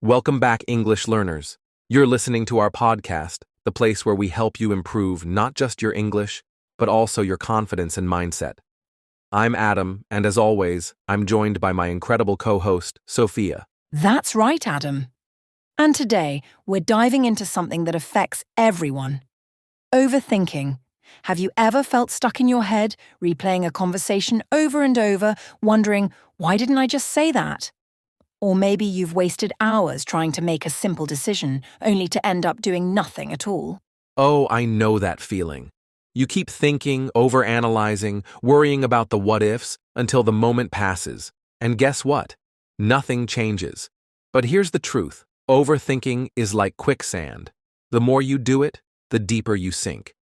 Welcome back, English learners. You're listening to our podcast, the place where we help you improve not just your English, but also your confidence and mindset. I'm Adam, and as always, I'm joined by my incredible co-host, Sophia. That's right, Adam. And today, we're diving into something that affects everyone. Overthinking. Have you ever felt stuck in your head, replaying a conversation over and over, wondering, why didn't I just say that? Or maybe you've wasted hours trying to make a simple decision, only to end up doing nothing at all. Oh, I know that feeling. You keep thinking, overanalyzing, worrying about the what-ifs until the moment passes. And guess what? Nothing changes. But here's the truth. Overthinking is like quicksand. The more you do it, the deeper you sink.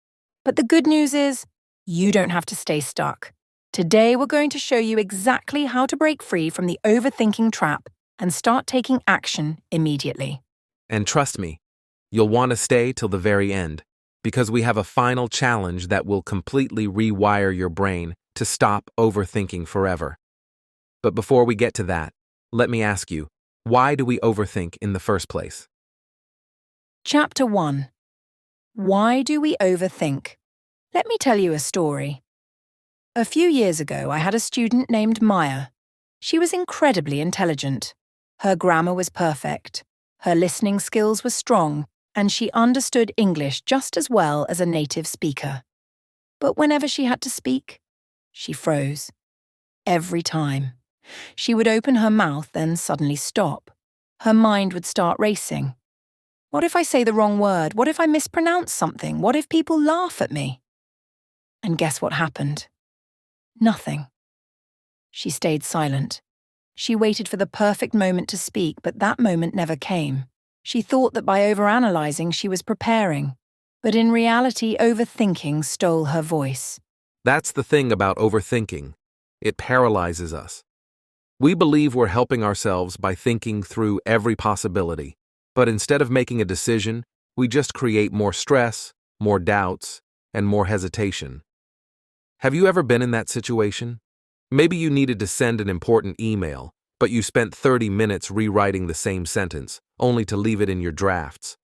But the good news is, you don't have to stay stuck. Today, we're going to show you exactly how to break free from the overthinking trap and start taking action immediately. And trust me, you'll want to stay till the very end, because we have a final challenge that will completely rewire your brain to stop overthinking forever. But before we get to that, let me ask you, why do we overthink in the first place? Chapter 1. Why do we overthink? Let me tell you a story. A few years ago, I had a student named Maya. She was incredibly intelligent. Her grammar was perfect. Her listening skills were strong, and she understood English just as well as a native speaker. But whenever she had to speak, she froze. Every time. She would open her mouth, then suddenly stop. Her mind would start racing. What if I say the wrong word? What if I mispronounce something? What if people laugh at me? And guess what happened? Nothing. She stayed silent. She waited for the perfect moment to speak, but that moment never came. She thought that by overanalyzing she was preparing. But in reality, overthinking stole her voice. That's the thing about overthinking. It paralyzes us. We believe we're helping ourselves by thinking through every possibility. But instead of making a decision, we just create more stress, more doubts, and more hesitation. Have you ever been in that situation? Maybe you needed to send an important email, but you spent 30 minutes rewriting the same sentence, only to leave it in your drafts.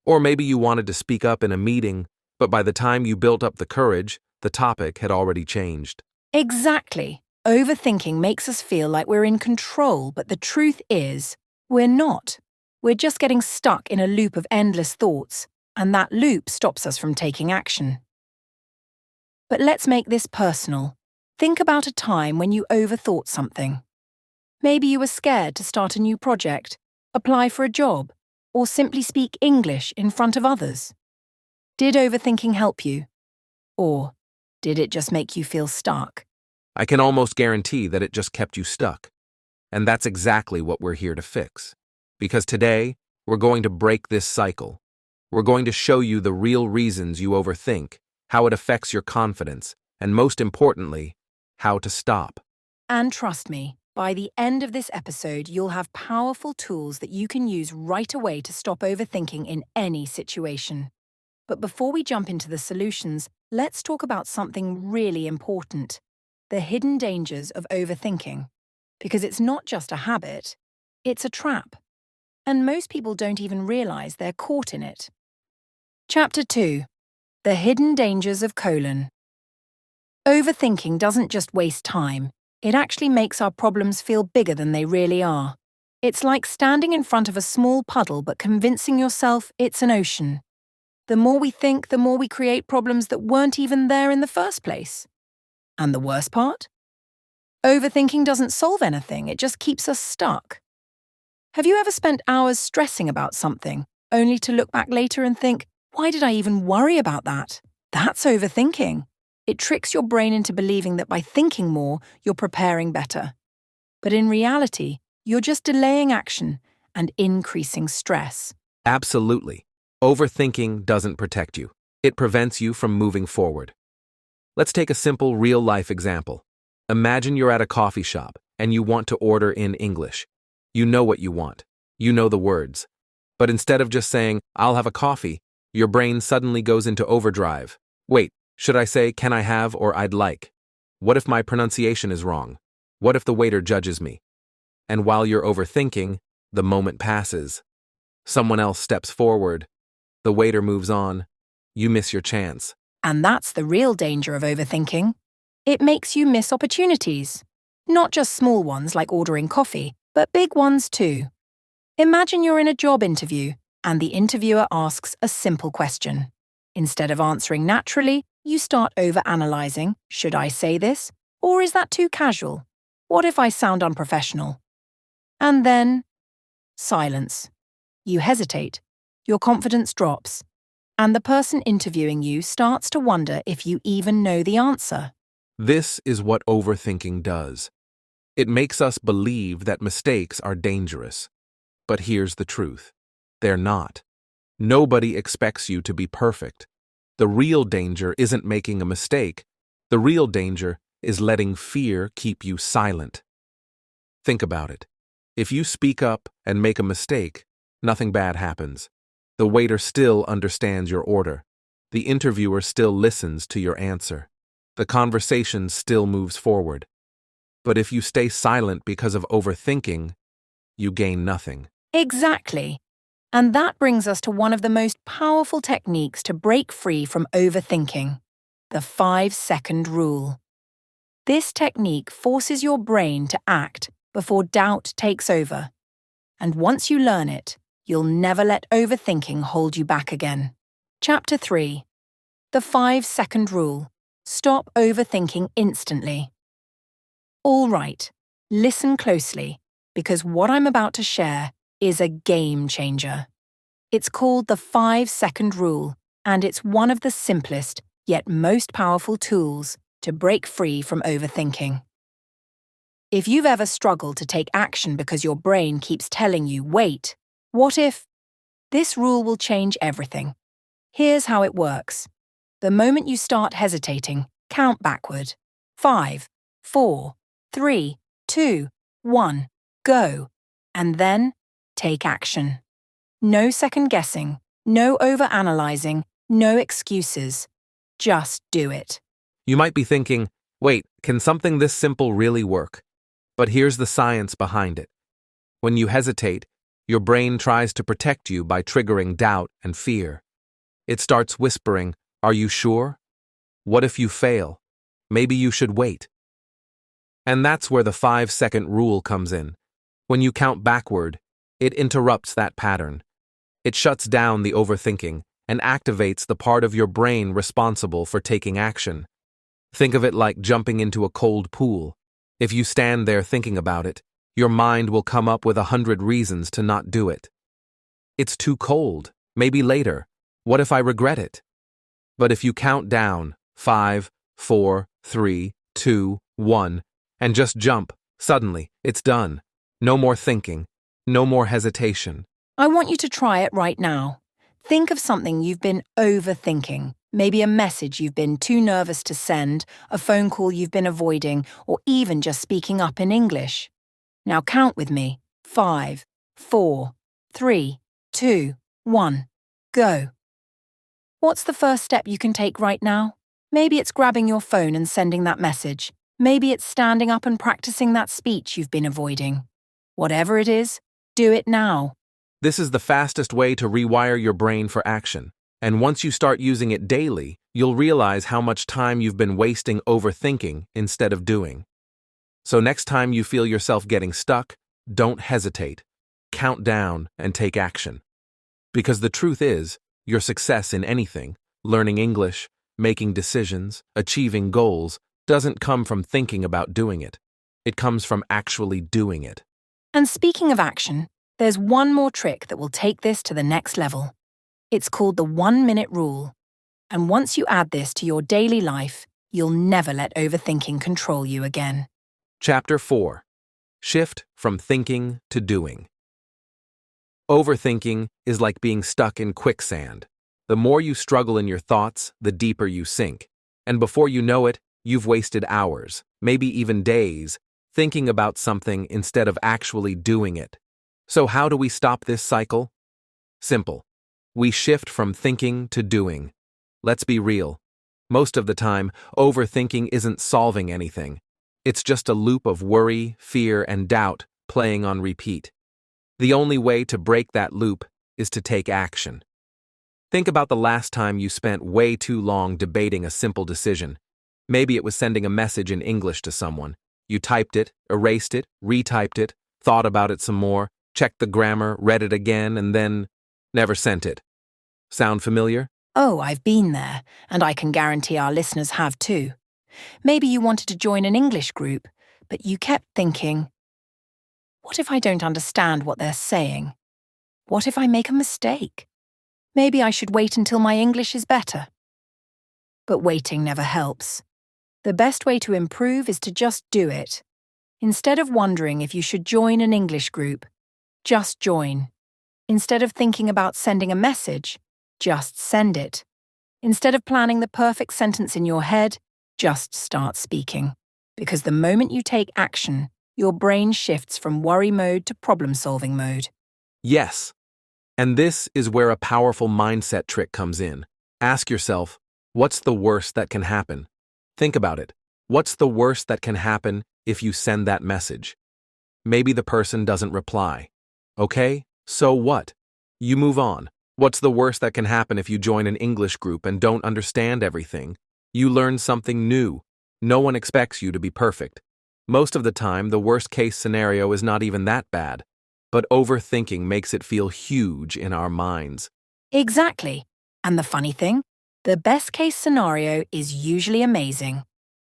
Or maybe you wanted to speak up in a meeting, but by the time you built up the courage, the topic had already changed. Exactly. Overthinking makes us feel like we're in control, but the truth is, we're not. We're just getting stuck in a loop of endless thoughts, and that loop stops us from taking action. But let's make this personal. Think about a time when you overthought something. Maybe you were scared to start a new project, apply for a job, or simply speak English in front of others. Did overthinking help you? Or did it just make you feel stuck? I can almost guarantee that it just kept you stuck. And that's exactly what we're here to fix. Because today, we're going to break this cycle. We're going to show you the real reasons you overthink, how it affects your confidence, and most importantly, how to stop. And trust me, by the end of this episode, you'll have powerful tools that you can use right away to stop overthinking in any situation. But before we jump into the solutions, let's talk about something really important: the hidden dangers of overthinking. Because it's not just a habit, it's a trap. And most people don't even realize they're caught in it. Chapter 2. The hidden dangers of colon. Overthinking doesn't just waste time. It actually makes our problems feel bigger than they really are. It's like standing in front of a small puddle but convincing yourself it's an ocean. The more we think, the more we create problems that weren't even there in the first place. And the worst part? Overthinking doesn't solve anything, it just keeps us stuck. Have you ever spent hours stressing about something, only to look back later and think, why did I even worry about that? That's overthinking. It tricks your brain into believing that by thinking more, you're preparing better. But in reality, you're just delaying action and increasing stress. Absolutely. Overthinking doesn't protect you. It prevents you from moving forward. Let's take a simple real-life example. Imagine you're at a coffee shop and you want to order in English. You know what you want. You know the words. But instead of just saying, "I'll have a coffee," your brain suddenly goes into overdrive. Wait, should I say, "Can I have" or "I'd like"? What if my pronunciation is wrong? What if the waiter judges me? And while you're overthinking, The moment passes. Someone else steps forward. The waiter moves on. You miss your chance. And that's the real danger of overthinking. It makes you miss opportunities. Not just small ones like ordering coffee, but big ones too. Imagine you're in a job interview and the interviewer asks a simple question. Instead of answering naturally, you start overanalyzing. Should I say this? Or is that too casual? What if I sound unprofessional? And then, silence. You hesitate. Your confidence drops. And the person interviewing you starts to wonder if you even know the answer. This is what overthinking does. It makes us believe that mistakes are dangerous. But here's the truth. They're not. Nobody expects you to be perfect. The real danger isn't making a mistake. The real danger is letting fear keep you silent. Think about it. If you speak up and make a mistake, nothing bad happens. The waiter still understands your order. The interviewer still listens to your answer. The conversation still moves forward. But if you stay silent because of overthinking, you gain nothing. Exactly. And that brings us to one of the most powerful techniques to break free from overthinking, the 5-second rule. This technique forces your brain to act before doubt takes over. And once you learn it, you'll never let overthinking hold you back again. Chapter 3. The 5-second rule. Stop overthinking instantly. All right, listen closely, because what I'm about to share is a game changer. It's called the 5-second rule, and it's one of the simplest yet most powerful tools to break free from overthinking. If you've ever struggled to take action because your brain keeps telling you, wait, what if? This rule will change everything. Here's how it works. The moment you start hesitating, count backward. 5, 4, 3, 2, 1, go. And then, take action. No second guessing, no overanalyzing, no excuses. Just do it. You might be thinking, wait, can something this simple really work? But here's the science behind it. When you hesitate, your brain tries to protect you by triggering doubt and fear. It starts whispering, are you sure? What if you fail? Maybe you should wait. And that's where the 5-second rule comes in. When you count backward, it interrupts that pattern. It shuts down the overthinking and activates the part of your brain responsible for taking action. Think of it like jumping into a cold pool. If you stand there thinking about it, your mind will come up with 100 reasons to not do it. It's too cold, maybe later. What if I regret it? But if you count down, 5, 4, 3, 2, 1, and just jump, suddenly, it's done. No more thinking, no more hesitation. I want you to try it right now. Think of something you've been overthinking. Maybe a message you've been too nervous to send, a phone call you've been avoiding, or even just speaking up in English. Now count with me. 5, 4, 3, 2, 1, go. What's the first step you can take right now? Maybe it's grabbing your phone and sending that message. Maybe it's standing up and practicing that speech you've been avoiding. Whatever it is, do it now. This is the fastest way to rewire your brain for action. And once you start using it daily, you'll realize how much time you've been wasting overthinking instead of doing. So next time you feel yourself getting stuck, don't hesitate. Count down and take action. Because the truth is, your success in anything, learning English, making decisions, achieving goals, doesn't come from thinking about doing it. It comes from actually doing it. And speaking of action, there's one more trick that will take this to the next level. It's called the 1-minute rule. And once you add this to your daily life, you'll never let overthinking control you again. Chapter 4. Shift from thinking to doing. Overthinking is like being stuck in quicksand. The more you struggle in your thoughts, the deeper you sink. And before you know it, you've wasted hours, maybe even days, thinking about something instead of actually doing it. So how do we stop this cycle? Simple. We shift from thinking to doing. Let's be real. Most of the time, overthinking isn't solving anything. It's just a loop of worry, fear, and doubt playing on repeat. The only way to break that loop is to take action. Think about the last time you spent way too long debating a simple decision. Maybe it was sending a message in English to someone. You typed it, erased it, retyped it, thought about it some more, checked the grammar, read it again, and then never sent it. Sound familiar? Oh, I've been there, and I can guarantee our listeners have too. Maybe you wanted to join an English group, but you kept thinking, what if I don't understand what they're saying? What if I make a mistake? Maybe I should wait until my English is better. But waiting never helps. The best way to improve is to just do it. Instead of wondering if you should join an English group, just join. Instead of thinking about sending a message, just send it. Instead of planning the perfect sentence in your head, just start speaking. Because the moment you take action, your brain shifts from worry mode to problem-solving mode. Yes. And this is where a powerful mindset trick comes in. Ask yourself, what's the worst that can happen? Think about it. What's the worst that can happen if you send that message? Maybe the person doesn't reply. Okay, so what? You move on. What's the worst that can happen if you join an English group and don't understand everything? You learn something new. No one expects you to be perfect. Most of the time, the worst-case scenario is not even that bad. But overthinking makes it feel huge in our minds. Exactly. And the funny thing? The best-case scenario is usually amazing.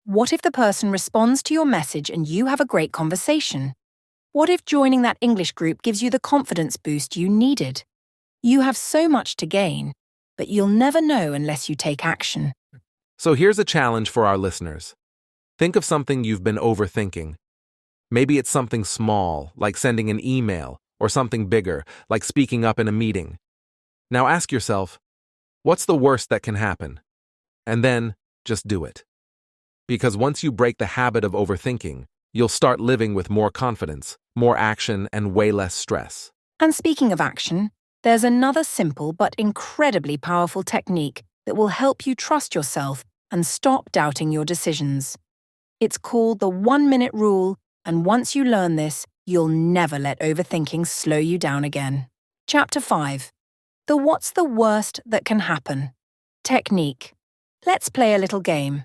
What if the person responds to your message and you have a great conversation? What if joining that English group gives you the confidence boost you needed? You have so much to gain, but you'll never know unless you take action. So here's a challenge for our listeners. Think of something you've been overthinking. Maybe it's something small, like sending an email, or something bigger, like speaking up in a meeting. Now ask yourself, what's the worst that can happen? And then, just do it. Because once you break the habit of overthinking, you'll start living with more confidence, more action, and way less stress. And speaking of action, there's another simple but incredibly powerful technique that will help you trust yourself and stop doubting your decisions. It's called the 1-minute rule, and once you learn this, you'll never let overthinking slow you down again. Chapter 5. The what's the worst that can happen? Technique. Let's play a little game.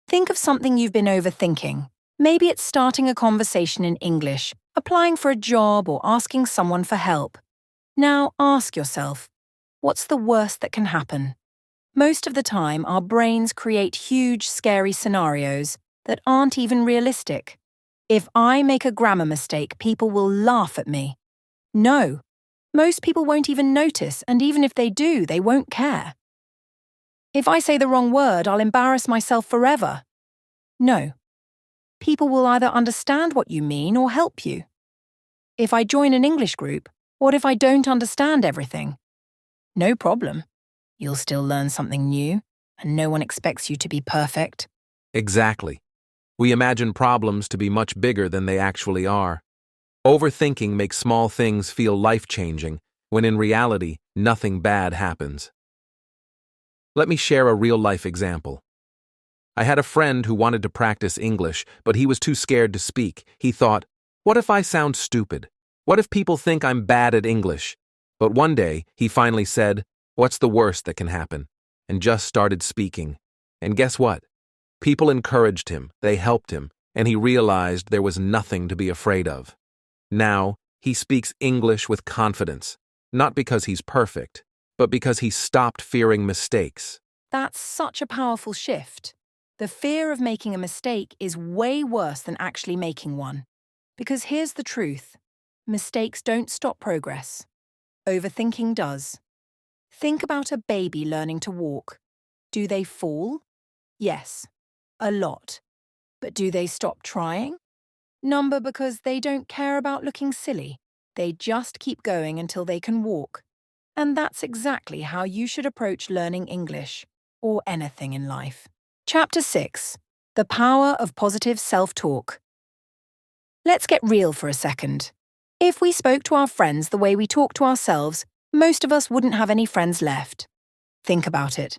Think of something you've been overthinking. Maybe it's starting a conversation in English, applying for a job, or asking someone for help. Now ask yourself, what's the worst that can happen? Most of the time, our brains create huge, scary scenarios that aren't even realistic. If I make a grammar mistake, people will laugh at me. No, most people won't even notice, and even if they do, they won't care. If I say the wrong word, I'll embarrass myself forever. No, people will either understand what you mean or help you. If I join an English group, what if I don't understand everything? No problem. You'll still learn something new, and no one expects you to be perfect. Exactly. We imagine problems to be much bigger than they actually are. Overthinking makes small things feel life-changing, when in reality, nothing bad happens. Let me share a real-life example. I had a friend who wanted to practice English, but he was too scared to speak. He thought, what if I sound stupid? What if people think I'm bad at English? But one day, he finally said, what's the worst that can happen? And just started speaking. And guess what? People encouraged him, they helped him, and he realized there was nothing to be afraid of. Now, he speaks English with confidence, not because he's perfect, but because he stopped fearing mistakes. That's such a powerful shift. The fear of making a mistake is way worse than actually making one. Because here's the truth. Mistakes don't stop progress. Overthinking does. Think about a baby learning to walk. Do they fall? Yes, a lot. But do they stop trying? Number because they don't care about looking silly. They just keep going until they can walk. And that's exactly how you should approach learning English, or anything in life. Chapter 6. The Power of Positive Self-Talk. Let's get real for a second. If we spoke to our friends the way we talk to ourselves, most of us wouldn't have any friends left. Think about it.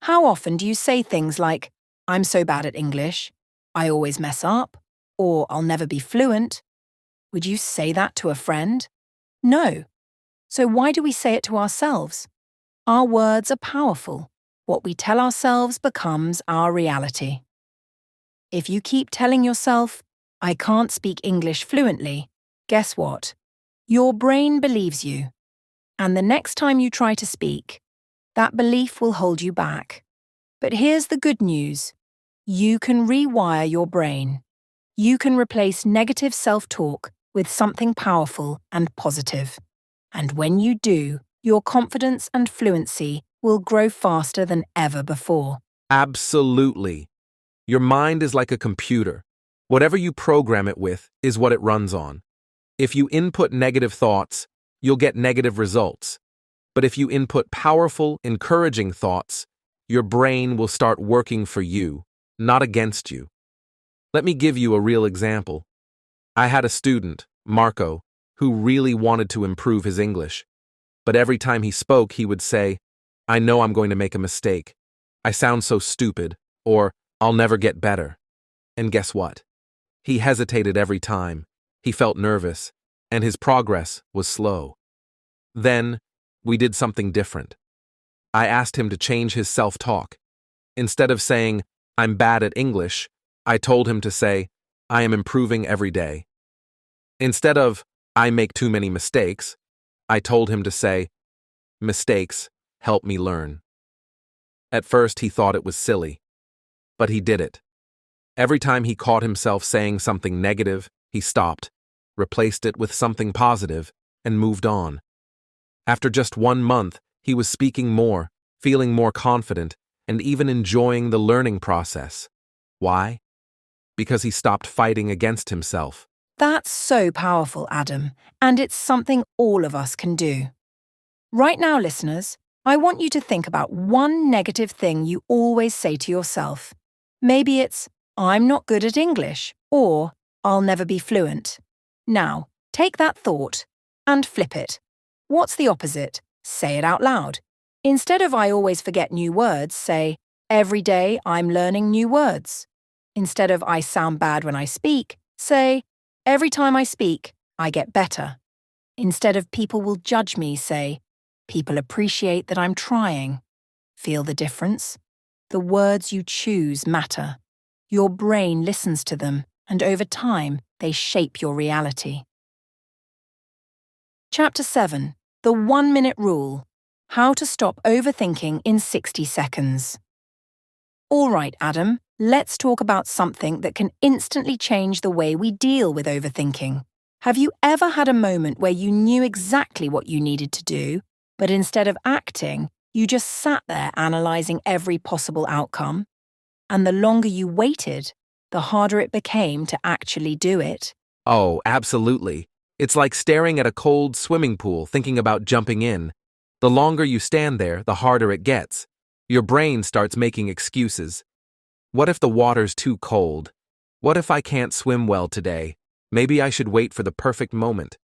How often do you say things like, I'm so bad at English, I always mess up, or I'll never be fluent? Would you say that to a friend? No. So why do we say it to ourselves? Our words are powerful. What we tell ourselves becomes our reality. If you keep telling yourself, I can't speak English fluently, guess what? Your brain believes you. And the next time you try to speak, that belief will hold you back. But here's the good news. You can rewire your brain. You can replace negative self-talk with something powerful and positive. And when you do, your confidence and fluency will grow faster than ever before. Absolutely. Your mind is like a computer. Whatever you program it with is what it runs on. If you input negative thoughts, you'll get negative results. But if you input powerful, encouraging thoughts, your brain will start working for you, not against you. Let me give you a real example. I had a student, Marco, who really wanted to improve his English. But every time he spoke, he would say, I know I'm going to make a mistake. I sound so stupid, or I'll never get better. And guess what? He hesitated every time. He felt nervous, and his progress was slow. Then, we did something different. I asked him to change his self-talk. Instead of saying, I'm bad at English, I told him to say, I am improving every day. Instead of, I make too many mistakes, I told him to say, mistakes help me learn. At first, he thought it was silly, but he did it. Every time he caught himself saying something negative, he stopped, replaced it with something positive, and moved on. After just 1 month, he was speaking more, feeling more confident, and even enjoying the learning process. Why? Because he stopped fighting against himself. That's so powerful, Adam, and it's something all of us can do. Right now, listeners, I want you to think about one negative thing you always say to yourself. Maybe it's, I'm not good at English, or I'll never be fluent. Now, take that thought and flip it. What's the opposite? Say it out loud. Instead of I always forget new words, say, every day I'm learning new words. Instead of I sound bad when I speak, say, every time I speak, I get better. Instead of people will judge me, say, people appreciate that I'm trying. Feel the difference? The words you choose matter. Your brain listens to them, and over time, they shape your reality. Chapter 7. The 1-minute rule. How to stop overthinking in 60 seconds. All right, Adam, let's talk about something that can instantly change the way we deal with overthinking. Have you ever had a moment where you knew exactly what you needed to do, but instead of acting, you just sat there analysing every possible outcome? And the longer you waited, the harder it became to actually do it. Oh, absolutely. It's like staring at a cold swimming pool thinking about jumping in. The longer you stand there, the harder it gets. Your brain starts making excuses. What if the water's too cold? What if I can't swim well today? Maybe I should wait for the perfect moment.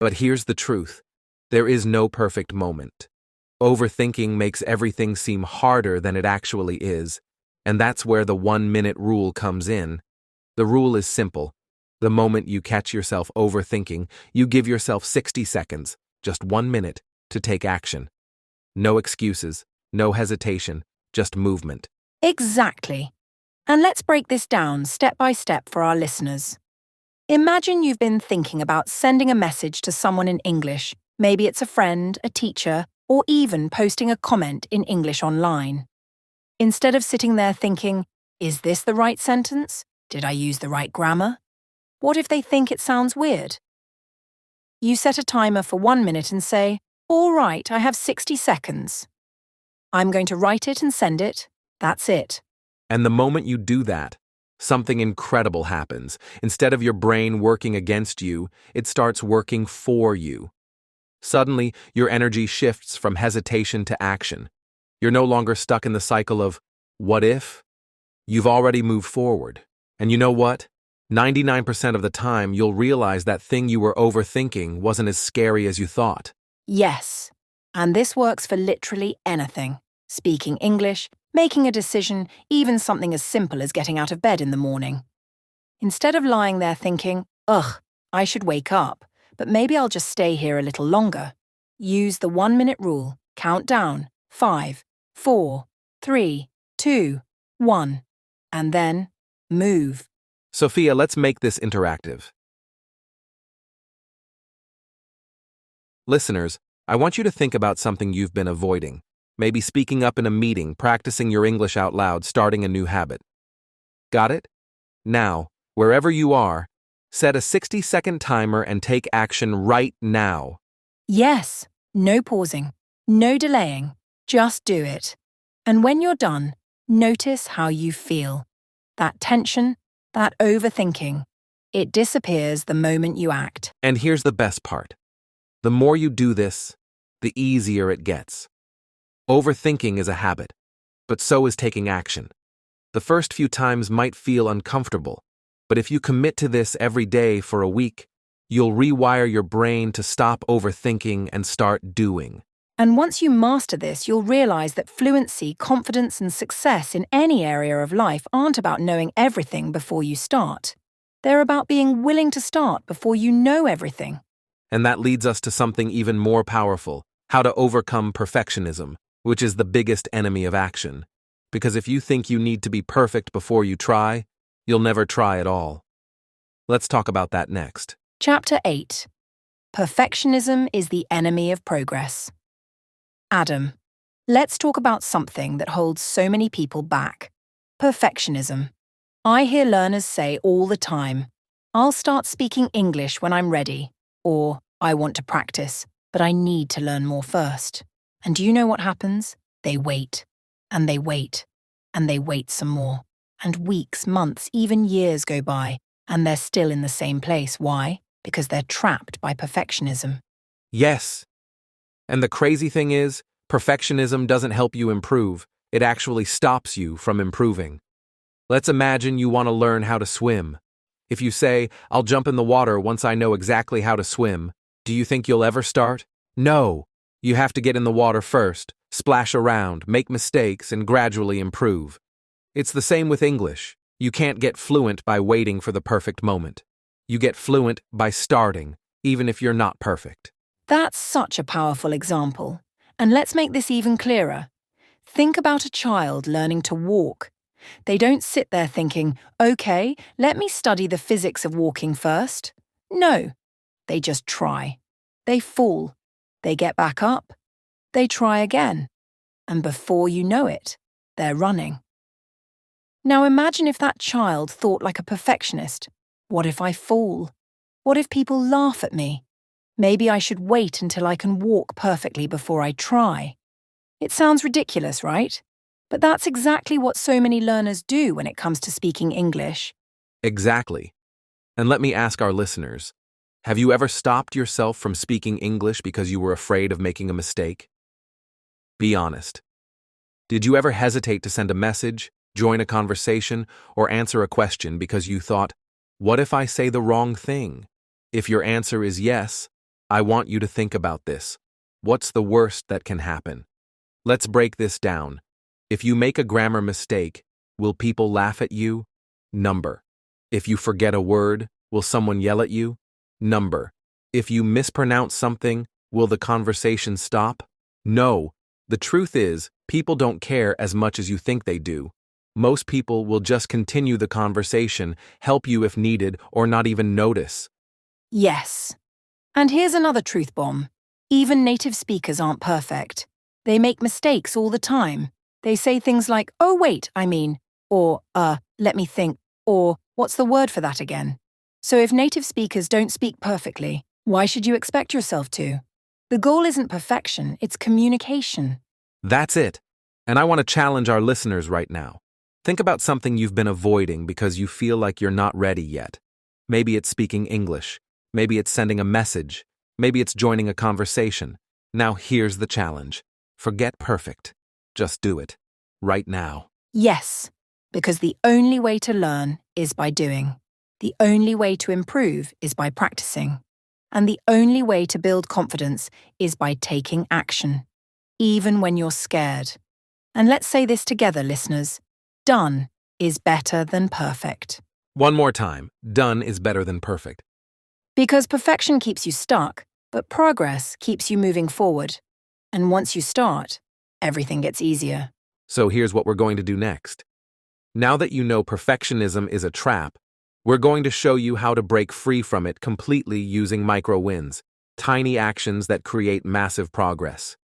But here's the truth. There is no perfect moment. Overthinking makes everything seem harder than it actually is. And that's where the 1-minute rule comes in. The rule is simple. The moment you catch yourself overthinking, you give yourself 60 seconds, just 1 minute, to take action. No excuses, no hesitation, just movement. Exactly. And let's break this down step by step for our listeners. Imagine you've been thinking about sending a message to someone in English. Maybe it's a friend, a teacher, or even posting a comment in English online. Instead of sitting there thinking, is this the right sentence? Did I use the right grammar? What if they think it sounds weird? You set a timer for 1 minute and say, all right, I have 60 seconds. I'm going to write it and send it. That's it. And the moment you do that, something incredible happens. Instead of your brain working against you, it starts working for you. Suddenly, your energy shifts from hesitation to action. You're no longer stuck in the cycle of, what if? You've already moved forward. And you know what? 99% of the time, you'll realize that thing you were overthinking wasn't as scary as you thought. Yes. And this works for literally anything. Speaking English, making a decision, even something as simple as getting out of bed in the morning. Instead of lying there thinking, ugh, I should wake up, but maybe I'll just stay here a little longer. Use the 1-minute rule. Count down. 5, 4, 3, 2, 1. And then move. Sophia, let's make this interactive. Listeners, I want you to think about something you've been avoiding. Maybe speaking up in a meeting, practicing your English out loud, starting a new habit. Got it? Now, wherever you are, set a 60-second timer and take action right now. Yes, no pausing, no delaying, just do it. And when you're done, notice how you feel. That tension, that overthinking, it disappears the moment you act. And here's the best part. The more you do this, the easier it gets. Overthinking is a habit, but so is taking action. The first few times might feel uncomfortable, but if you commit to this every day for a week, you'll rewire your brain to stop overthinking and start doing. And once you master this, you'll realize that fluency, confidence, and success in any area of life aren't about knowing everything before you start. They're about being willing to start before you know everything. And that leads us to something even more powerful, how to overcome perfectionism, which is the biggest enemy of action. Because if you think you need to be perfect before you try, you'll never try at all. Let's talk about that next. Chapter 8. Perfectionism is the enemy of progress. Adam, let's talk about something that holds so many people back. Perfectionism. I hear learners say all the time, "I'll start speaking English when I'm ready," or "I want to practice, but I need to learn more first." And do you know what happens? They wait, and they wait, and they wait some more. And weeks, months, even years go by, and they're still in the same place. Why? Because they're trapped by perfectionism. Yes. And the crazy thing is, perfectionism doesn't help you improve. It actually stops you from improving. Let's imagine you want to learn how to swim. If you say, "I'll jump in the water once I know exactly how to swim," do you think you'll ever start? No. You have to get in the water first, splash around, make mistakes, and gradually improve. It's the same with English. You can't get fluent by waiting for the perfect moment. You get fluent by starting, even if you're not perfect. That's such a powerful example. And let's make this even clearer. Think about a child learning to walk. They don't sit there thinking, "Okay, let me study the physics of walking first." No, they just try. They fall. They get back up. They try again. And before you know it, they're running. Now imagine if that child thought like a perfectionist. What if I fall? What if people laugh at me? Maybe I should wait until I can walk perfectly before I try. It sounds ridiculous, right? But that's exactly what so many learners do when it comes to speaking English. Exactly. And let me ask our listeners, have you ever stopped yourself from speaking English because you were afraid of making a mistake? Be honest. Did you ever hesitate to send a message, join a conversation, or answer a question because you thought, "What if I say the wrong thing?" If your answer is yes, I want you to think about this. What's the worst that can happen? Let's break this down. If you make a grammar mistake, will people laugh at you? Number. If you forget a word, will someone yell at you? Number. If you mispronounce something, will the conversation stop? No. The truth is, people don't care as much as you think they do. Most people will just continue the conversation, help you if needed, or not even notice. Yes. And here's another truth bomb. Even native speakers aren't perfect. They make mistakes all the time. They say things like, "Oh wait, I mean," or, let me think, or, "What's the word for that again?" So if native speakers don't speak perfectly, why should you expect yourself to? The goal isn't perfection, it's communication. That's it. And I want to challenge our listeners right now. Think about something you've been avoiding because you feel like you're not ready yet. Maybe it's speaking English. Maybe it's sending a message. Maybe it's joining a conversation. Now here's the challenge. Forget perfect. Just do it. Right now. Yes, because the only way to learn is by doing. The only way to improve is by practicing. And the only way to build confidence is by taking action, even when you're scared. And let's say this together, listeners. Done is better than perfect. One more time. Done is better than perfect. Because perfection keeps you stuck, but progress keeps you moving forward. And once you start, everything gets easier. So here's what we're going to do next. Now that you know perfectionism is a trap, we're going to show you how to break free from it completely using micro wins, tiny actions that create massive progress.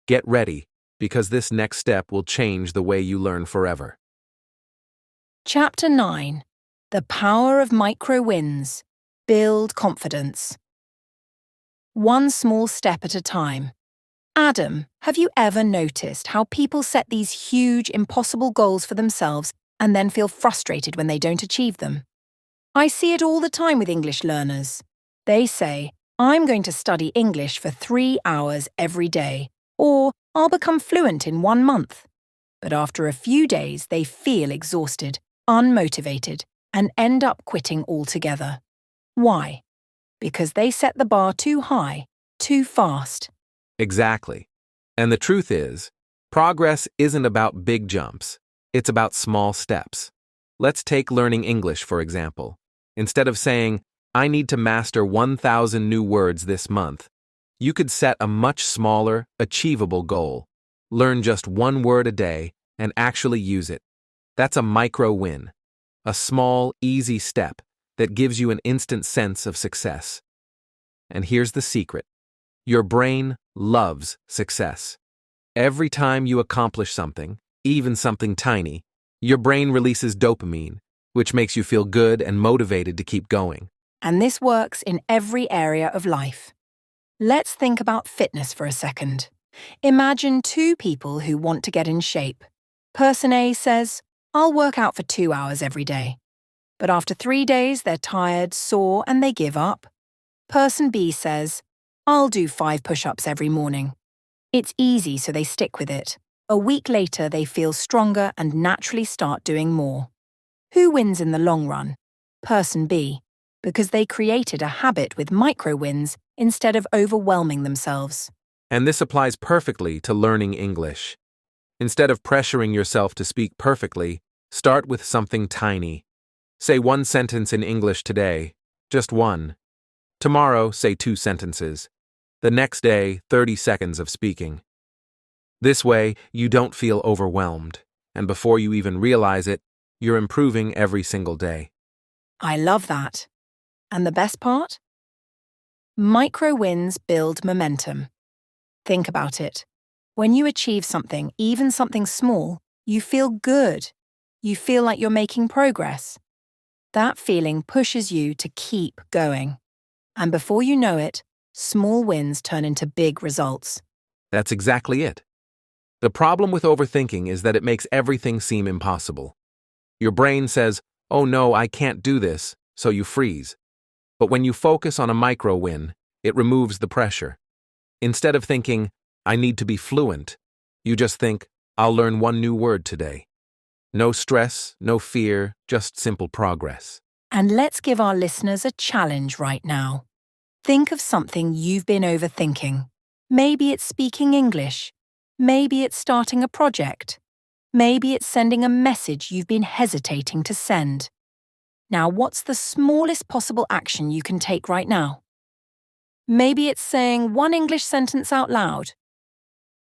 Get ready, because this next step will change the way you learn forever. Chapter 9. The Power of Micro Wins. Build confidence. One small step at a time. Adam, have you ever noticed how people set these huge, impossible goals for themselves and then feel frustrated when they don't achieve them? I see it all the time with English learners. They say, I'm going to study English for 3 hours every day, or I'll become fluent in 1 month. But after a few days, they feel exhausted, unmotivated, and end up quitting altogether. Why? Because they set the bar too high, too fast. Exactly. And the truth is, progress isn't about big jumps. It's about small steps. Let's take learning English, for example. Instead of saying, I need to master 1,000 new words this month, you could set a much smaller, achievable goal. Learn just 1 word a day and actually use it. That's a micro win. A small, easy step that gives you an instant sense of success. And here's the secret. Your brain loves success. Every time you accomplish something, even something tiny, your brain releases dopamine, which makes you feel good and motivated to keep going. And this works in every area of life. Let's think about fitness for a second. Imagine 2 people who want to get in shape. Person A says, I'll work out for 2 hours every day. But after 3 days, they're tired, sore, and they give up. Person B says, I'll do 5 push-ups every morning. It's easy, so they stick with it. A week later, they feel stronger and naturally start doing more. Who wins in the long run? Person B, because they created a habit with micro wins instead of overwhelming themselves. And this applies perfectly to learning English. Instead of pressuring yourself to speak perfectly, start with something tiny. Say 1 sentence in English today, just 1. Tomorrow, say 2 sentences. The next day, 30 seconds of speaking. This way, you don't feel overwhelmed, and before you even realize it, you're improving every single day. I love that. And the best part? Micro wins build momentum. Think about it. When you achieve something, even something small, you feel good. You feel like you're making progress. That feeling pushes you to keep going. And before you know it, small wins turn into big results. That's exactly it. The problem with overthinking is that it makes everything seem impossible. Your brain says, oh no, I can't do this, so you freeze. But when you focus on a micro win, it removes the pressure. Instead of thinking, I need to be fluent, you just think, I'll learn 1 new word today. No stress, no fear, just simple progress. And let's give our listeners a challenge right now. Think of something you've been overthinking. Maybe it's speaking English. Maybe it's starting a project. Maybe it's sending a message you've been hesitating to send. Now, what's the smallest possible action you can take right now? Maybe it's saying 1 English sentence out loud.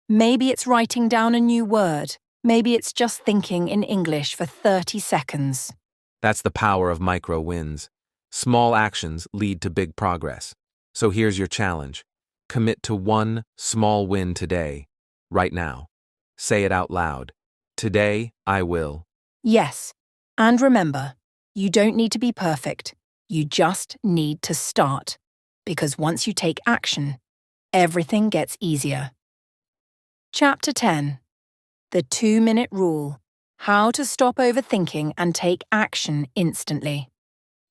Maybe it's writing down a new word. Maybe it's just thinking in English for 30 seconds. That's the power of micro wins. Small actions lead to big progress. So here's your challenge. Commit to 1 small win today, right now. Say it out loud. Today, I will. Yes, and remember, you don't need to be perfect. You just need to start. Because once you take action, everything gets easier. Chapter 10. The 2-minute rule. How to stop overthinking and take action instantly.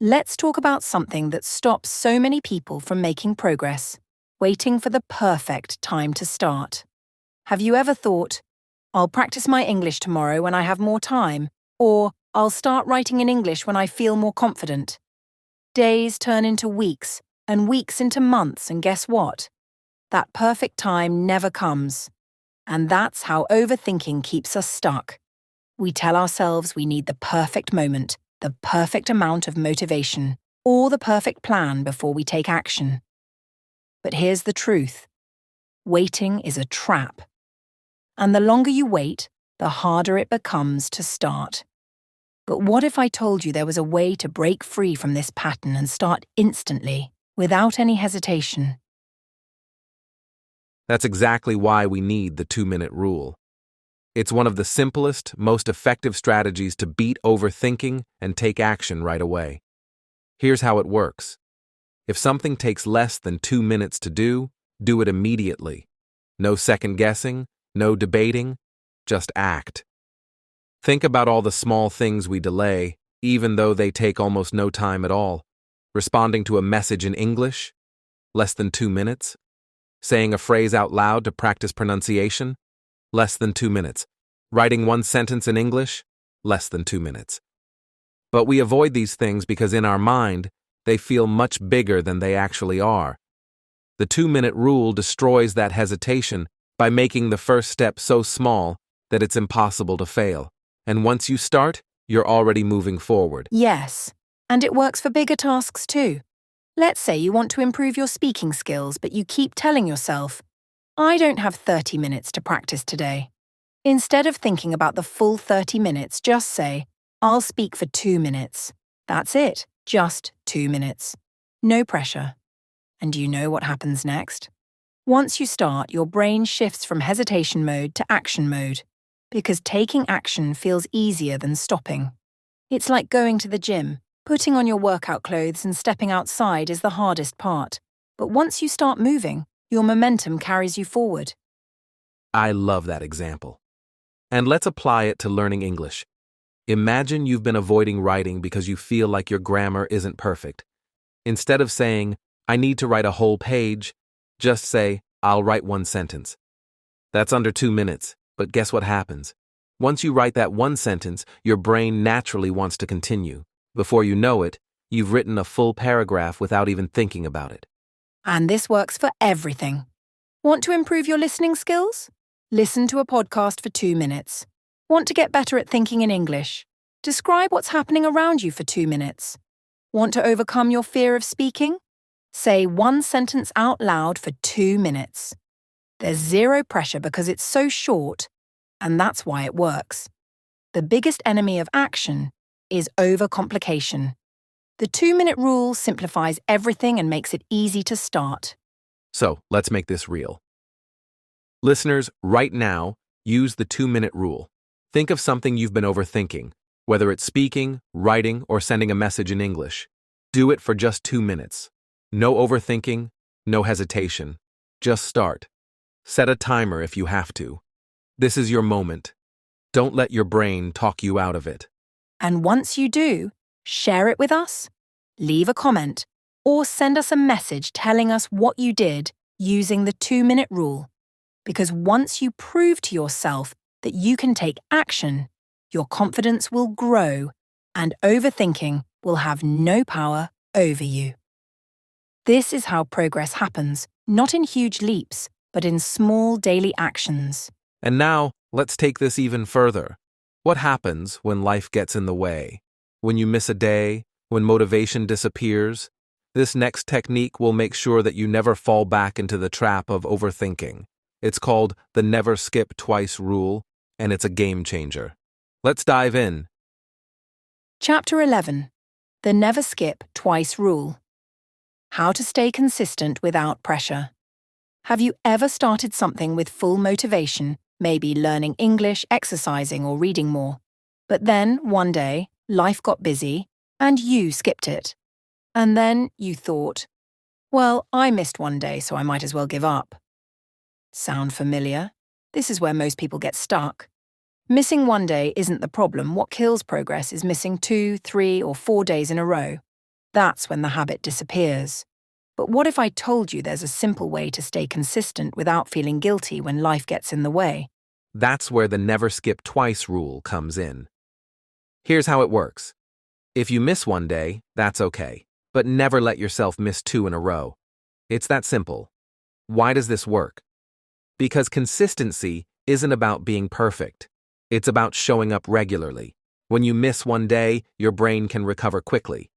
Let's talk about something that stops so many people from making progress: waiting for the perfect time to start. Have you ever thought, I'll practice my English tomorrow when I have more time, or I'll start writing in English when I feel more confident? Days turn into weeks, and weeks into months, and guess what? That perfect time never comes. And that's how overthinking keeps us stuck. We tell ourselves we need the perfect moment, the perfect amount of motivation. or the perfect plan before we take action. But here's the truth. Waiting is a trap. And the longer you wait, the harder it becomes to start. But what if I told you there was a way to break free from this pattern and start instantly, without any hesitation? That's exactly why we need the 2-minute rule. It's one of the simplest, most effective strategies to beat overthinking and take action right away. Here's how it works. If something takes less than 2 minutes to do it immediately. No second guessing, no debating, just act. Think about all the small things we delay, even though they take almost no time at all. Responding to a message in English? Less than 2 minutes. Saying a phrase out loud to practice pronunciation? Less than 2 minutes. Writing one sentence in English? Less than 2 minutes. But we avoid these things because in our mind, they feel much bigger than they actually are. The 2-minute rule destroys that hesitation by making the first step so small that it's impossible to fail. And once you start, you're already moving forward. Yes, and it works for bigger tasks too. Let's say you want to improve your speaking skills, but you keep telling yourself, I don't have 30 minutes to practice today. Instead of thinking about the full 30 minutes, just say, I'll speak for 2 minutes. That's it, just 2 minutes. No pressure. And do you know what happens next? Once you start, your brain shifts from hesitation mode to action mode, because taking action feels easier than stopping. It's like going to the gym. Putting on your workout clothes and stepping outside is the hardest part. But once you start moving, your momentum carries you forward. I love that example. And let's apply it to learning English. Imagine you've been avoiding writing because you feel like your grammar isn't perfect. Instead of saying, I need to write a whole page, just say, I'll write one sentence. That's under 2 minutes, but guess what happens? Once you write that one sentence, your brain naturally wants to continue. Before you know it, you've written a full paragraph without even thinking about it. And this works for everything. Want to improve your listening skills? Listen to a podcast for 2 minutes. Want to get better at thinking in English? Describe what's happening around you for 2 minutes. Want to overcome your fear of speaking? Say one sentence out loud for 2 minutes. There's zero pressure because it's so short, and that's why it works. The biggest enemy of action is overcomplication. The 2-minute rule simplifies everything and makes it easy to start. So, let's make this real. Listeners, right now, use the 2-minute rule. Think of something you've been overthinking, whether it's speaking, writing, or sending a message in English. Do it for just 2 minutes. No overthinking, no hesitation. Just start. Set a timer if you have to. This is your moment. Don't let your brain talk you out of it. And once you do, share it with us, leave a comment, or send us a message telling us what you did using the 2-minute rule. Because once you prove to yourself that you can take action, your confidence will grow and overthinking will have no power over you. This is how progress happens, not in huge leaps, but in small daily actions. And now, let's take this even further. What happens when life gets in the way? When you miss a day? When motivation disappears? This next technique will make sure that you never fall back into the trap of overthinking. It's called the never skip twice rule, and it's a game changer. Let's dive in. Chapter 11. The Never Skip Twice Rule. How to stay consistent without pressure. Have you ever started something with full motivation, maybe learning English, exercising, or reading more? But then, one day, life got busy, and you skipped it. And then you thought, well, I missed one day, so I might as well give up. Sound familiar? This is where most people get stuck. Missing one day isn't the problem. What kills progress is missing 2, 3, or 4 days in a row. That's when the habit disappears. But what if I told you there's a simple way to stay consistent without feeling guilty when life gets in the way? That's where the never skip twice rule comes in. Here's how it works. If you miss one day, that's okay. But never let yourself miss 2 in a row. It's that simple. Why does this work? Because consistency isn't about being perfect. It's about showing up regularly. When you miss one day, your brain can recover quickly.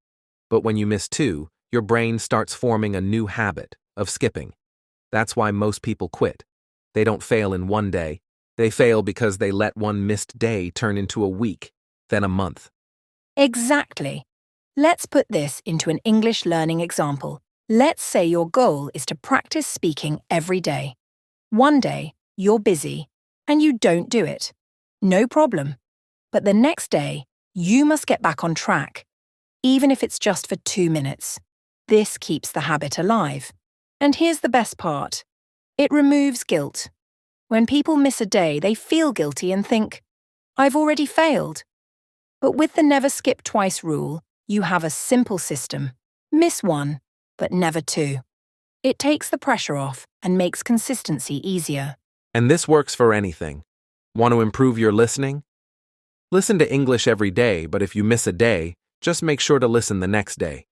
But when you miss 2, your brain starts forming a new habit of skipping. That's why most people quit. They don't fail in one day. They fail because they let one missed day turn into a week, then a month. Exactly. Let's put this into an English learning example. Let's say your goal is to practice speaking every day. One day, you're busy and you don't do it. No problem. But the next day, you must get back on track, even if it's just for 2 minutes. This keeps the habit alive. And here's the best part. It removes guilt. When people miss a day, they feel guilty and think, I've already failed. But with the never skip twice rule, you have a simple system. Miss 1, but never 2. It takes the pressure off and makes consistency easier. And this works for anything. Want to improve your listening? Listen to English every day, but if you miss a day, just make sure to listen the next day.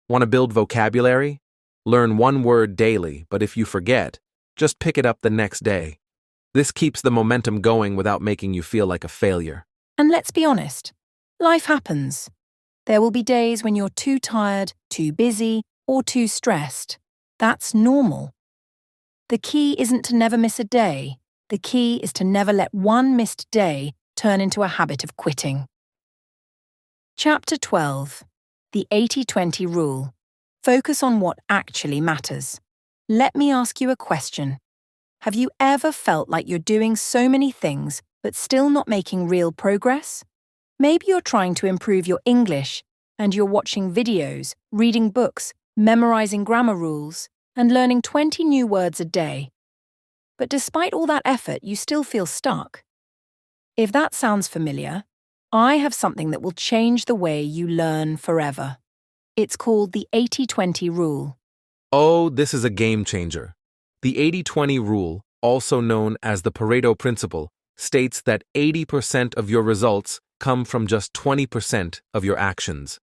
Want to build vocabulary? Learn one word daily, but if you forget, just pick it up the next day. This keeps the momentum going without making you feel like a failure. And let's be honest, life happens. There will be days when you're too tired, too busy, or too stressed. That's normal. The key isn't to never miss a day. The key is to never let one missed day turn into a habit of quitting. Chapter 12. The 80-20 Rule. Focus on what actually matters. Let me ask you a question. Have you ever felt like you're doing so many things but still not making real progress? Maybe you're trying to improve your English and you're watching videos, reading books, memorizing grammar rules, and learning 20 new words a day. But despite all that effort, you still feel stuck. If that sounds familiar, I have something that will change the way you learn forever. It's called the 80-20 rule. Oh, this is a game changer. The 80-20 rule, also known as the Pareto principle, states that 80% of your results come from just 20% of your actions.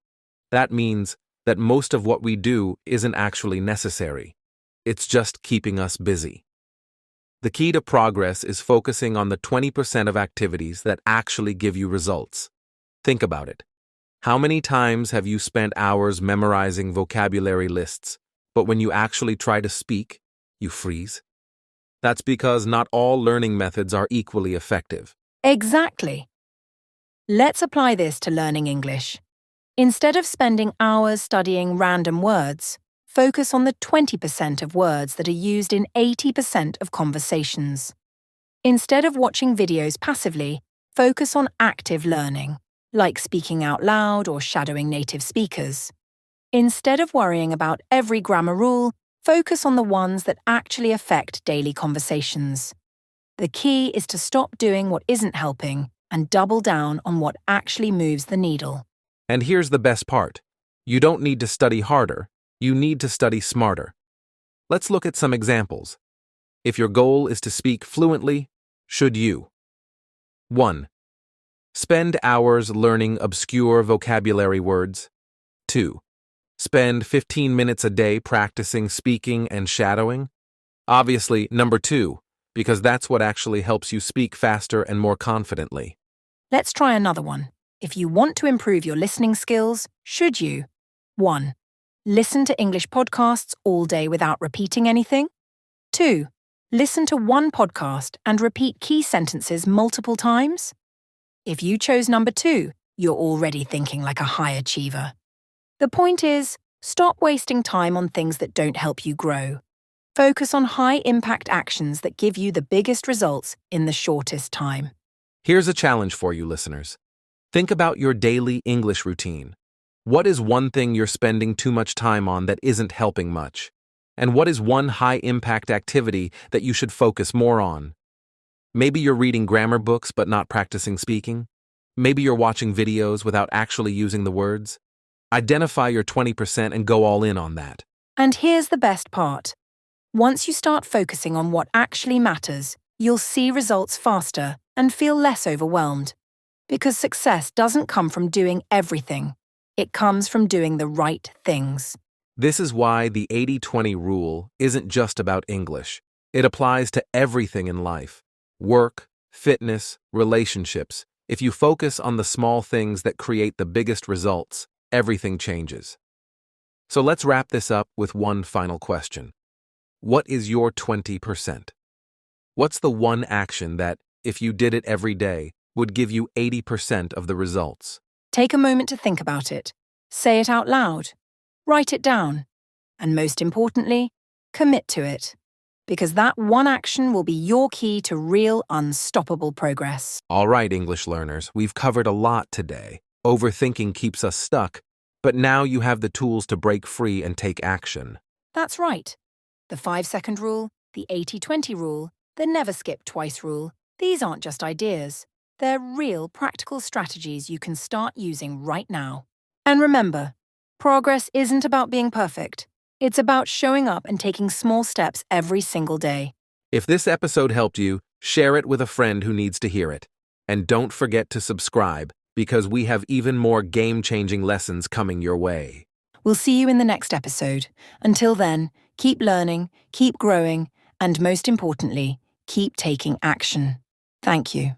That means that most of what we do isn't actually necessary. It's just keeping us busy. The key to progress is focusing on the 20% of activities that actually give you results. Think about it. How many times have you spent hours memorizing vocabulary lists, but when you actually try to speak, you freeze? That's because not all learning methods are equally effective. Exactly. Let's apply this to learning English. Instead of spending hours studying random words, focus on the 20% of words that are used in 80% of conversations. Instead of watching videos passively, focus on active learning, like speaking out loud or shadowing native speakers. Instead of worrying about every grammar rule, focus on the ones that actually affect daily conversations. The key is to stop doing what isn't helping and double down on what actually moves the needle. And here's the best part. You don't need to study harder, you need to study smarter. Let's look at some examples. If your goal is to speak fluently, should you? 1. Spend hours learning obscure vocabulary words. 2. Spend 15 minutes a day practicing speaking and shadowing. Obviously, number 2, because that's what actually helps you speak faster and more confidently. Let's try another one. If you want to improve your listening skills, should you? 1. Listen to English podcasts all day without repeating anything. 2. Listen to one podcast and repeat key sentences multiple times. If you chose number 2, you're already thinking like a high achiever. The point is, stop wasting time on things that don't help you grow. Focus on high-impact actions that give you the biggest results in the shortest time. Here's a challenge for you listeners. Think about your daily English routine. What is one thing you're spending too much time on that isn't helping much? And what is one high-impact activity that you should focus more on? Maybe you're reading grammar books but not practicing speaking. Maybe you're watching videos without actually using the words. Identify your 20% and go all in on that. And here's the best part. Once you start focusing on what actually matters, you'll see results faster and feel less overwhelmed. Because success doesn't come from doing everything. It comes from doing the right things. This is why the 80-20 rule isn't just about English. It applies to everything in life. Work, fitness, relationships. If you focus on the small things that create the biggest results, everything changes. So let's wrap this up with one final question. What is your 20%? What's the one action that, if you did it every day, would give you 80% of the results? Take a moment to think about it. Say it out loud. Write it down. And most importantly, commit to it. Because that one action will be your key to real, unstoppable progress. All right, English learners, we've covered a lot today. Overthinking keeps us stuck, but now you have the tools to break free and take action. That's right. The 5-second rule, the 80-20 rule, the never skip twice rule, these aren't just ideas. They're real, practical strategies you can start using right now. And remember, progress isn't about being perfect. It's about showing up and taking small steps every single day. If this episode helped you, share it with a friend who needs to hear it. And don't forget to subscribe, because we have even more game-changing lessons coming your way. We'll see you in the next episode. Until then, keep learning, keep growing, and most importantly, keep taking action. Thank you.